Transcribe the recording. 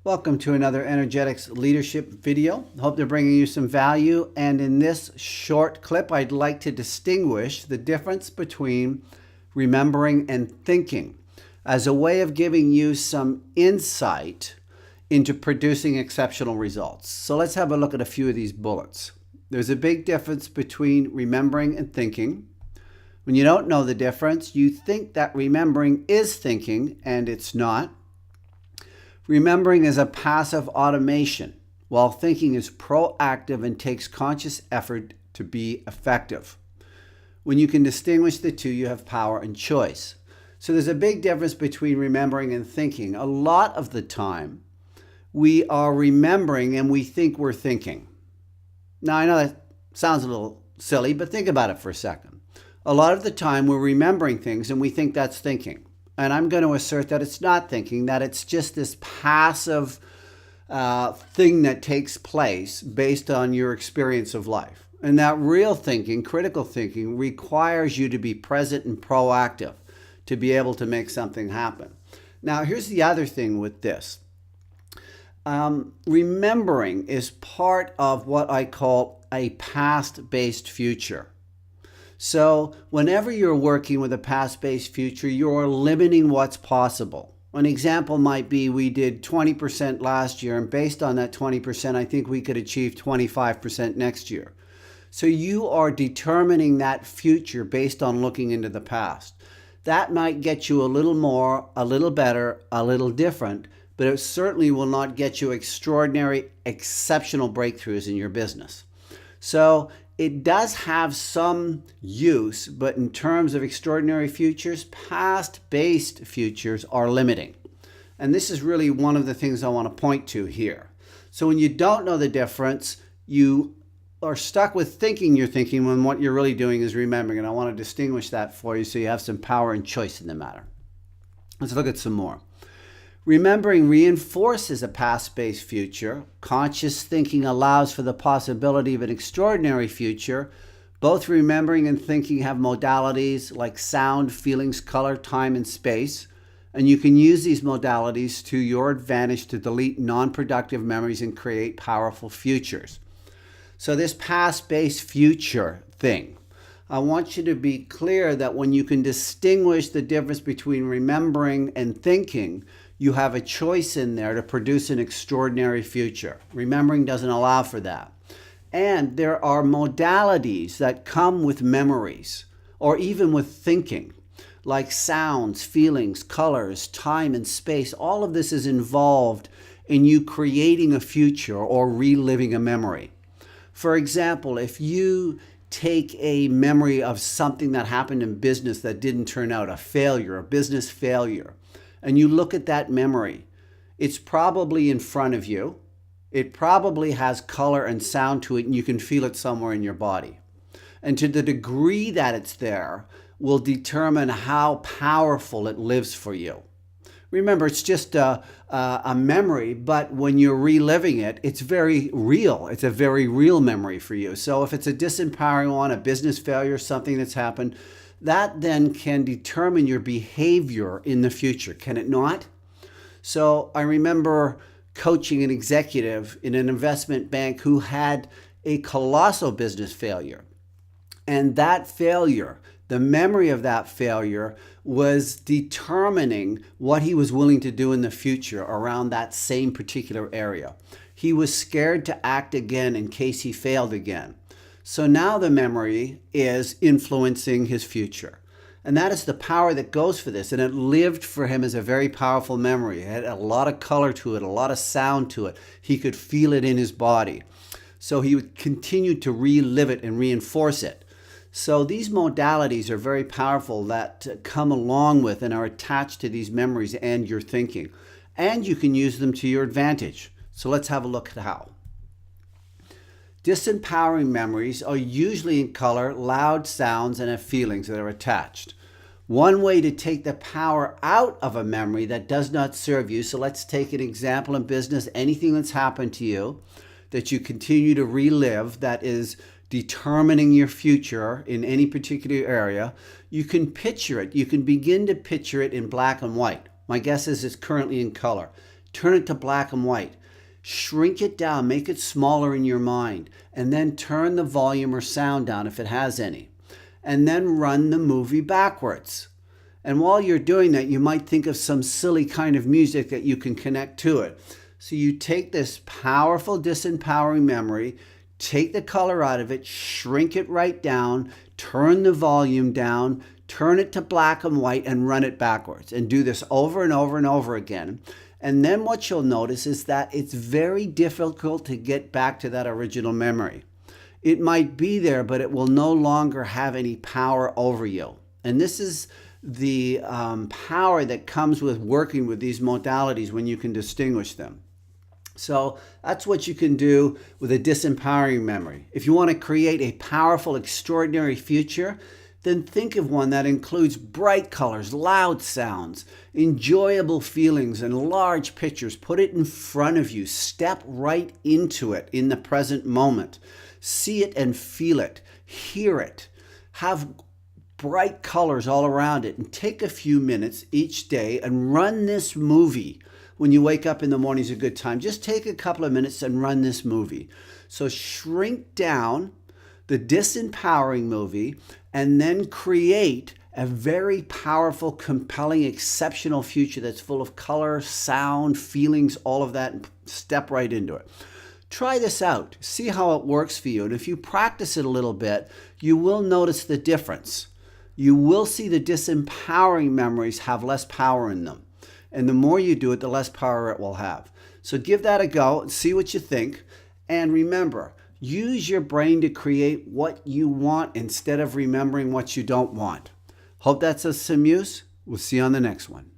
Welcome to another Energetics Leadership video. Hope they're bringing you some value. And in this short clip, I'd like to distinguish the difference between remembering and thinking as a way of giving you some insight into producing exceptional results. So let's have a look at a few of these bullets. There's a big difference between remembering and thinking. When you don't know the difference, you think that remembering is thinking, and it's not. Remembering is a passive automation, while thinking is proactive and takes conscious effort to be effective. When you can distinguish the two, you have power and choice. So there's a big difference between remembering and thinking. A lot of the time, we are remembering and we think we're thinking. Now, I know that sounds a little silly, but think about it for a second. A lot of the time, we're remembering things and we think that's thinking. And I'm going to assert that it's not thinking, that it's just this passive thing that takes place based on your experience of life. And that real thinking, critical thinking, requires you to be present and proactive to be able to make something happen. Now, here's the other thing with this. Remembering is part of what I call a past-based future. So whenever you're working with a past-based future, you're limiting what's possible. An example might be we did 20% last year, and based on that 20%, I think we could achieve 25% next year. So you are determining that future based on looking into the past. That might get you a little more, a little better, a little different, but it certainly will not get you extraordinary, exceptional breakthroughs in your business. So it does have some use, but in terms of extraordinary futures, past-based futures are limiting. And this is really one of the things I want to point to here. So when you don't know the difference, you are stuck with thinking you're thinking when what you're really doing is remembering. And I want to distinguish that for you so you have some power and choice in the matter. Let's look at some more. Remembering reinforces a past-based future. Conscious thinking allows for the possibility of an extraordinary future. Both remembering and thinking have modalities like sound, feelings, color, time, and space. And you can use these modalities to your advantage to delete non-productive memories and create powerful futures. So this past-based future thing, I want you to be clear that when you can distinguish the difference between remembering and thinking, you have a choice in there to produce an extraordinary future. Remembering doesn't allow for that. And there are modalities that come with memories or even with thinking, like sounds, feelings, colors, time, and space. All of this is involved in you creating a future or reliving a memory. For example, if you take a memory of something that happened in business that didn't turn out, a failure, a business failure, and you look at that memory, it's probably in front of you. It probably has color and sound to it, and you can feel it somewhere in your body. And to the degree that it's there will determine how powerful it lives for you. Remember, it's just a memory, but when you're reliving it, it's very real. It's a very real memory for you. So if it's a disempowering one, a business failure, something that's happened, that then can determine your behavior in the future, can it not? So I remember coaching an executive in an investment bank who had a colossal business failure. And that failure, the memory of that failure, was determining what he was willing to do in the future around that same particular area. He was scared to act again in case he failed again. So now the memory is influencing his future. And that is the power that goes for this. And it lived for him as a very powerful memory. It had a lot of color to it, a lot of sound to it. He could feel it in his body. So he would continue to relive it and reinforce it. So these modalities are very powerful that come along with and are attached to these memories and your thinking. And you can use them to your advantage. So let's have a look at how. Disempowering memories are usually in color, loud sounds, and have feelings that are attached. One way to take the power out of a memory that does not serve you, so let's take an example in business, anything that's happened to you that you continue to relive that is determining your future in any particular area, you can picture it. You can begin to picture it in black and white. My guess is it's currently in color. turn it to black and white. Shrink it down, make it smaller in your mind, and then turn the volume or sound down if it has any. And then run the movie backwards. And while you're doing that, you might think of some silly kind of music that you can connect to it. So you take this powerful disempowering memory, take the color out of it, shrink it right down, turn the volume down, turn it to black and white, and run it backwards. And do this over and over and over again. And then what you'll notice is that it's very difficult to get back to that original memory. It might be there, but it will no longer have any power over you. And this is the power that comes with working with these modalities when you can distinguish them. So that's what you can do with a disempowering memory. If you want to create a powerful, extraordinary future, then think of one that includes bright colors, loud sounds, enjoyable feelings, and large pictures. Put it in front of you. Step right into it in the present moment. See it and feel it. Hear it. Have bright colors all around it. And take a few minutes each day and run this movie. When you wake up in the morning is a good time. Just take a couple of minutes and run this movie. So shrink down the disempowering movie and then create a very powerful, compelling, exceptional future that's full of color, sound, feelings, all of that, and step right into it. Try this out. See how it works for you. And if you practice it a little bit, you will notice the difference. You will see the disempowering memories have less power in them. And the more you do it, the less power it will have. So give that a go and see what you think. And remember, use your brain to create what you want instead of remembering what you don't want. Hope that's of some use. We'll see you on the next one.